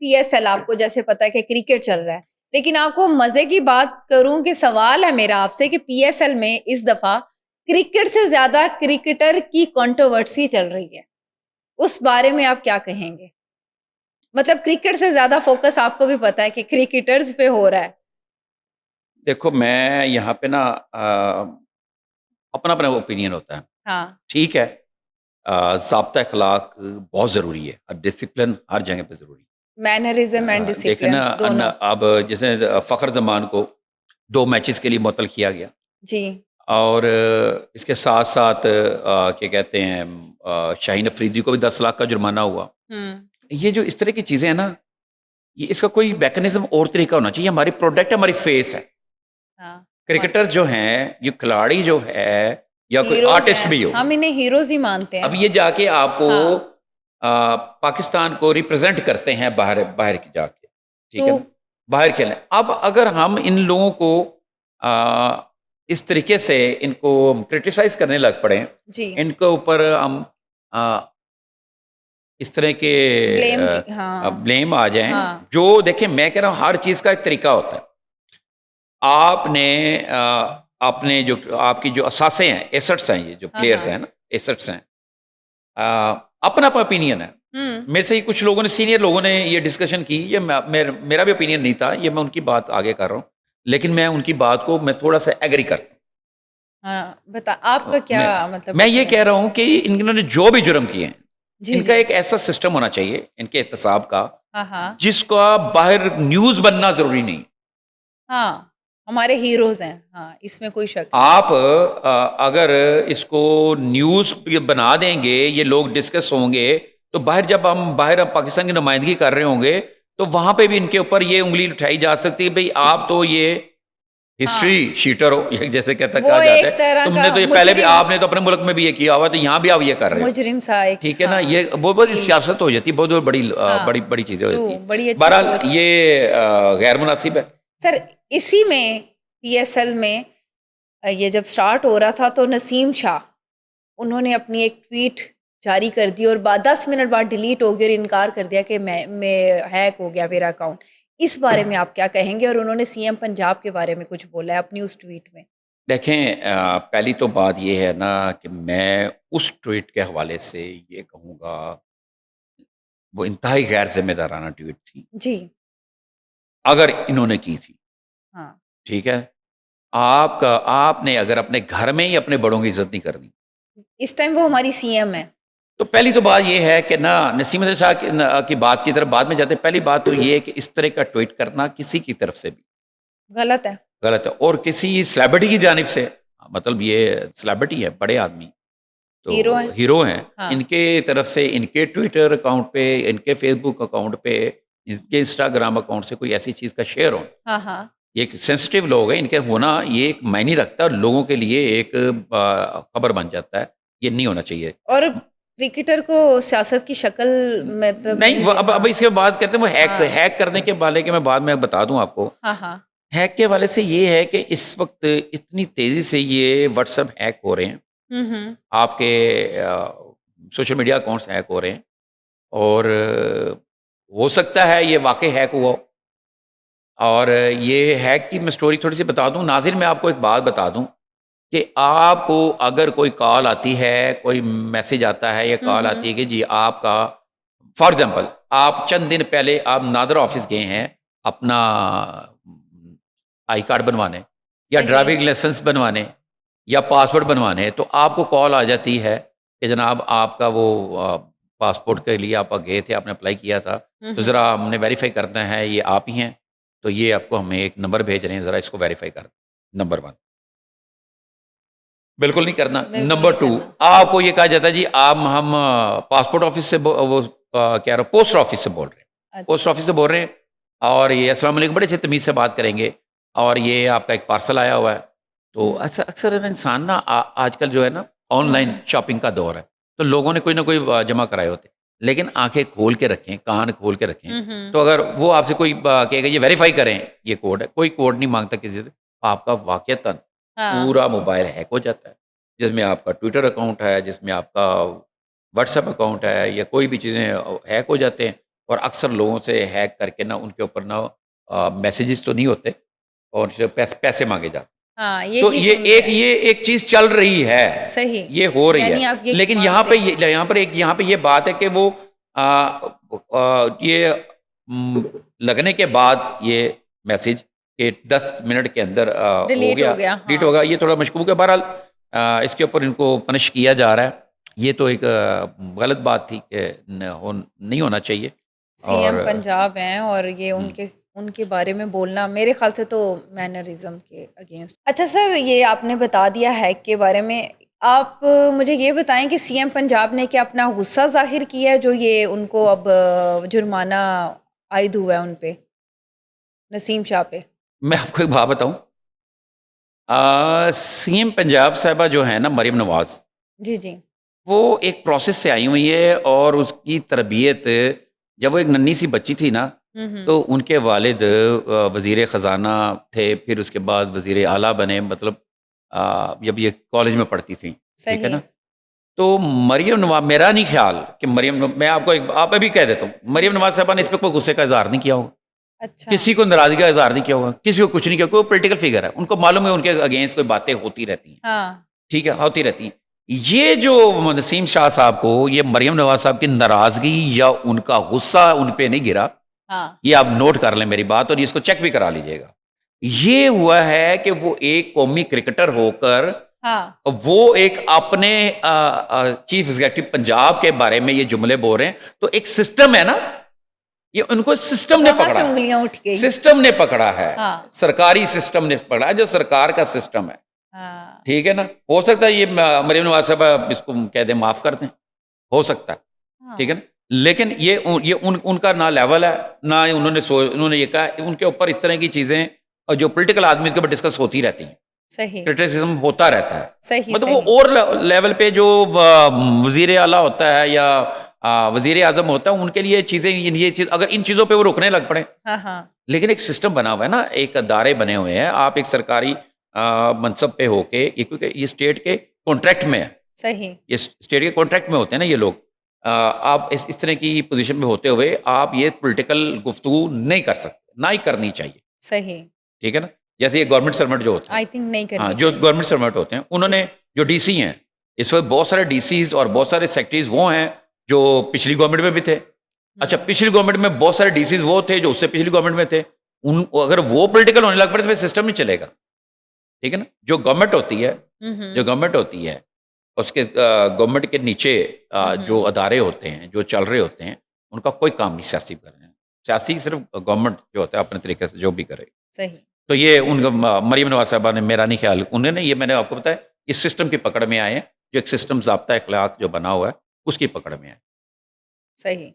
PSL आपको जैसे पता है कि क्रिकेट चल रहा है, लेकिन आपको मजे की बात करूं कि सवाल है मेरा आपसे कि पीएसएल में इस दफा क्रिकेट से ज्यादा क्रिकेटर की कंट्रोवर्सी चल रही है, उस बारे में आप क्या कहेंगे? मतलब क्रिकेट से ज्यादा फोकस आपको भी पता है कि क्रिकेटर्स पे हो रहा है। देखो, मैं यहाँ पे ना अपना-अपना ओपिनियन होता है। हाँ, ठीक है, ज़ाब्ता अख़लाक बहुत ज़रूरी है और डिसिप्लिन हर जगह पे ज़रूरी मैनरिज्म एंड है। देखें ना डिसिप्लिन्स दोनों। अब जैसे फ़ख़्र ज़मान को 2 मैचेस के लिए मुअत्तल किया गया जी। और इसके साथ-साथ क्या कहते हैं शाहीन अफ़रीदी को भी 10 लाख का जुर्माना हुआ। हम्म। ये जो इस तरह की चीज़ें हैं ना, ये इसका कोई मैकेनिज़्म और तरीका होना चाहिए। हमारी प्रोडक्ट है, हमारी फ़ेस है। हाँ, क्रिकेटर जो हैं, ये खिलाड़ी जो है या कोई हीरोज आर्टिस्ट हैं, भी हो, हम इन्हें हीरोज ही मानते अब हैं। ये जाके आपको हाँ। पाकिस्तान को रिप्रेजेंट करते हैं बाहर बाहर की जाके, ठीक ट्रू। है ना? बाहर खेलें। अब अगर हम इन लोगों को इस तरीके से इनको क्रिटिसाइज़ करने लग पड़े, जी। इनके ऊपर हम अ, इस तरह के हाँ। ब्लेम आ जाएँ, हाँ। जो देखिए मैं कह रहा हूँ हर चीज़ का एक तरीका होता है। आपने आपने जो आपकी जो असासे हैं, एसेट्स हैं, ये जो हाँ, प्लेयर्स हाँ। हैं ना, एसेट्स हैं। अपना-अपना ओपिनियन है। हुँ। मेरे से ही कुछ लोगों ने सीनियर लोगों ने ये डिस्कशन की, ये मेरा भी ओपिनियन नहीं था, ये मैं उनकी बात आगे कर रहा हूँ। लेकिन मैं उनकी बात को मैं थोड़ा-सा एग्री करता हाँ, हूँ। आपका क्या मतलब मैं ये ओपिनियन कह है? रहा हूँ कि इन्होंने जो भी जुर्म किए हैं, जी, इनका जी। एक ऐसा सिस्टम होना चाहिए, इनके एहतसाब का, हाँ, हाँ। जिसका बाहर न्यूज़ बनना ज़रूरी नहीं। हाँ, हमारे हीरोज़ हैं। हाँ, इसमें कोई शक नहीं। आप अगर इसको न्यूज़ ये बना देंगे, ये लोग डिस्कस होंगे, तो बाहर हम पाकिस्तान की नुमाइंदगी कर रहे होंगे, तो वहाँ पे भी इनके ऊपर ये उँगली उठाई जा सकती है, भई आप तो ये हाँ, हिस्ट्री शीटर हो, ये जैसे कहता वो कहा जाता एक है। तरह का तुमने तो ये पहले भी मुजरिम आपने तो अपने मुल्क में भी ये किया हुआ है, तो यहाँ भी आप ये कर रहे हो। मुजरिम सा एक ठीक है ना? हाँ, ये बहुत बड़ी फ़ील सियासत हो जाती है, बहुत बड़ी हाँ, बड़ी चीज़ें हो जाती ट्रू हैं। बड़ी अच्छी बहरहाल सोच। ये गैर मुनासिब है। सर, इसी में पीएसएल में ये जब स्टार्ट हो रहा था तो नसीम शाह, उन्होंने अपनी एक ट्वीट जारी कर दी और 10 मिनट बाद डिलीट हो गई और इनकार कर दिया कि मैं हैक हो गया मेरा अकाउंट। इस बारे में आप क्या कहेंगे? और उन्होंने सीएम पंजाब के बारे में कुछ बोला है अपनी उस ट्वीट में। देखें, पहली तो बात ये है ना कि मैं उस ट्वीट के हवाले से ये कहूँगा, वो इंतहाई गैर ज़िम्मेदाराना ट्वीट थी, जी। अगर इन्होंने की थी, हाँ। ठीक है? आपने अगर अपने घर में ही अपने बड़ों की इज़्ज़त नहीं करनी, इस टाइम वो हमारी सीएम है। तो पहली तो बात ये है कि ना नसीम अली शाह की बात की तरफ बाद में जाते हैं। पहली बात तो ये है कि इस तरह का ट्वीट करना किसी की तरफ से भी गलत है। गलत है और किसी सेलिब्रिटी की जानिब से, मतलब ये सेलिब्रिटी है, बड़े आदमी, हीरो तो है। हीरो हैं, हाँ। इनके तरफ से, इनके ट्विटर अकाउंट पे, इनके फेसबुक अकाउंट पे, इनके इंस्टाग्राम अकाउंट से कोई ऐसी चीज़ का शेयर हो, हाँ, हाँ। ये एक सेंसिटिव लोग हैं, इनके होना ये एक मायने रखता है और लोगों के लिए एक खबर बन जाता है, ये नहीं होना चाहिए। और क्रिकेटर को सियासत की शक्ल मतलब नहीं, नहीं वो दे अब हाँ, इसके बाद करते हैं, वो हैक हाँ। हैक करने के बारे के मैं बाद में बता दूँ आपको। हाँ, हाँ। हैक के हवाले से ये है कि इस वक़्त इतनी तेज़ी से ये व्हाट्सएप हैक हो रहे हैं, हुँ, हुँ। आपके सोशल मीडिया अकाउंट्स हैक हो रहे हैं और हो सकता है ये वाक़ई हैक हुआ हो और ये हैक की मैं स्टोरी थोड़ी-सी बता दूँ। नाज़िर, मैं आपको एक बात बता दूँ कि आपको अगर कोई कॉल आती है, कोई मैसेज आता है या हुँ, कॉल आती हुँ। है कि जी आपका, फॉर एग्ज़ाम्पल, आप चंद दिन पहले आप नादर ऑफ़िस गए हैं अपना आई कार्ड बनवाने या सही। ड्राइविंग लाइसेंस बनवाने या पासपोर्ट बनवाने, तो आपको कॉल आ जाती है कि जनाब आपका वो पासपोर्ट के लिए आप गए थे, आपने अप्लाई किया था, हुँ, तो हुँ। ज़रा हमने वेरीफ़ाई करना है ये आप ही हैं, तो ये आपको हमें एक नंबर भेज रहे हैं, ज़रा इसको वेरीफ़ाई कर दें। नंबर 1, बिल्कुल नहीं करना। बिल्कुल नंबर नहीं 2, करना। आपको ये कहा जाता है जी आप हम पासपोर्ट ऑफ़िस से कह रहा हूँ, पोस्ट ऑफ़िस से बोल रहे हैं। पोस्ट अच्छा। ऑफ़िस से बोल रहे हैं और ये अस्सलाम वालेकुम, बड़े अच्छे तमीज़ से बात करेंगे और ये आपका एक पार्सल आया हुआ है। तो हुँ। अक्सर इंसान ना आजकल जो है ना हुँ, ऑनलाइन हुँ। शॉपिंग का दौर है, तो लोगों ने कोई ना कोई जमा कराए होते हैं। लेकिन आँखें खोल के रखें, कान खोल के रखें, हुँ, हुँ। तो अगर वो आपसे कोई कहेगा ये वेरीफ़ाई करें, ये कोड है, कोई कोड नहीं माँगता किसी से, आपका वाक़ईतन हाँ। पूरा मोबाइल हैक हो जाता है। जिसमें आपका ट्विटर अकाउंट है, जिसमें आपका व्हाट्सएप अकाउंट है या कोई भी चीज़ें हैक हो जाते हैं और अक्सर लोगों से हैक करके ना उनके ऊपर ना मैसेजेस तो नहीं होते और जो पैसे मांगे जाते। हाँ, ये तो चीज़ सुन के ये एक चीज़ चल रही है, सही, ये हो रही यानी है। आप ये लेकिन मानते हैं। यहाँ पे ये बात है कि वो ये लगने के बाद ये मैसेज के 10 मिनट के अंदर हो डिलीट गया, हो गया, डिलीट हाँ। होगा, ये थोड़ा मशकूक है। बहरहाल इसके ऊपर इनको पनिश किया जा रहा है। ये तो एक गलत बात थी कि नहीं होना चाहिए। सीएम और पंजाब हैं और ये हुँ। उनके उनके बारे में बोलना मेरे ख्याल से तो मैनरिज्म के अगेंस्ट। अच्छा सर, ये आपने बता दिया हैक के बारे में। आप मुझे ये बताएं कि सीएम पंजाब ने क्या अपना गुस्सा जाहिर किया है जो ये उनको अब जुर्माना आयद हुआ है उन पे, नसीम शाह पे? मैं आपको एक बात बताऊँ, सीएम पंजाब साहिबा जो है ना मरियम नवाज़, जी, जी। वो एक प्रोसेस से आई हुई है और उसकी तरबियत जब वो एक नन्ही सी बच्ची थी ना, हुँ, हुँ। तो उनके वालिद वज़ीर ख़ज़ाना थे, फिर उसके बाद वज़ीर आला बने, मतलब जब ये कॉलेज में पढ़ती थी, ठीक है सही। ना? तो मरियम नवाज़, मेरा नहीं ख़्याल कि मैं आपको एक आप अभी कह देता हूँ, मरियम नवाज़ साहिबा ने इस पे कोई गुस्से का इज़हार नहीं किया होगा, अच्छा। किसी को नाराज़गी का इज़हार नहीं किया होगा, किसी को कुछ नहीं किया, कोई पॉलिटिकल फ़िगर है, उनको मालूम है उनके अगेंस्ट कोई बातें होती रहती हैं। हाँ। ठीक है, होती रहती हैं। ये जो नसीम शाह साहब को ये मरियम नवाज़ साहब की नाराज़गी या उनका गुस्सा उन पे नहीं गिरा, हाँ। ये आप नोट कर लें मेरी बात और इसको चेक भी करा लीजिएगा। ये हुआ है कि वो एक कौमी क्रिकेटर होकर हाँ। वो एक अपने चीफ एग्ज़ीक्यूटिव पंजाब के बारे में ये जुमले बोल रहे हैं, तो एक सिस्टम है ना, ये उनको सिस्टम ने वहाँ पकड़ा से है। उँगलियाँ उठ गई। सिस्टम ने पकड़ा है, हाँ। सरकारी सिस्टम ने पकड़ा है, जो सरकार का सिस्टम है। हाँ। ठीक है ना? हो सकता है ये मरियम नवाज़ साहबा इसको कह दें, माफ़ कर दें, हो सकता है, ठीक है हाँ। ना? लेकिन ये उनका ना लेवल है, ना ही उन्होंने ये कहा, उनके ऊपर इस तरह की चीज़ें और जो पॉलिटिकल आदमी के ऊपर डिस्कस होती रहती हैं, सही। क्रिटिसिज़्म होता रहता है। सही, मतलब वो सही। और लेवल पे जो वज़ीर आला होता है या वज़ीर आज़म होता है, उनके लिए चीज़ें ये चीज़ अगर इन चीज़ों पे वो रुकने लग पड़े, हाँ, हाँ। लेकिन एक सिस्टम बना हुआ है ना, एक अदारे बने हुए हैं, आप एक सरकारी मनसब पे होके, ये क्योंकि ये स्टेट के कॉन्ट्रैक्ट में है, सही। ये स्टेट के कॉन्ट्रैक्ट में होते हैं ना ये लोग। आप इस तरह की पोजीशन में होते हुए आप ये पॉलिटिकल गुफ्तगू नहीं कर सकते, ना ही करनी चाहिए, सही। ठीक है ना? जैसे ये गवर्नमेंट सर्वेंट जो होते हैं, आई थिंक नहीं हाँ, करनी जो चाहिए। गवर्नमेंट सर्वेंट होते हैं, उन्होंने जो डीसी हैं, इस वक़्त बहुत सारे डीसीज़ और बहुत सारे सेक्रेटरीज़ वो हैं, जो पिछली गवर्नमेंट में भी थे। अच्छा, हुँ। पिछली गवर्नमेंट में बहुत सारे डीसीज़ वो थे, जो उससे पिछली गवर्नमेंट में थे। अगर वो पॉलिटिकल होने लग पड़े, तो फिर सिस्टम नहीं चलेगा, ठीक है ना? हुँ, जो हुँ। गवर्नमेंट होती है, उसके गवर्नमेंट के नीचे हुँ, जो हुँ। अदारे होते हैं, जो चल रहे होते हैं, उनका कोई काम नहीं सियासी करना है। सियासी सिर्फ़ गवर्नमेंट जो होता है अपने तरीके से जो भी करे। सही। तो ये उनका मरियम नवाज़ साहिबा ने, मेरा नहीं ख्याल, उन्होंने ये मैंने आपको बताया, इस सिस्टम की पकड़ में आए हैं, जो एक सिस्टम ज़ाब्ता अख़लाक जो बना हुआ है, उसकी पकड़ में आए हैं। सही।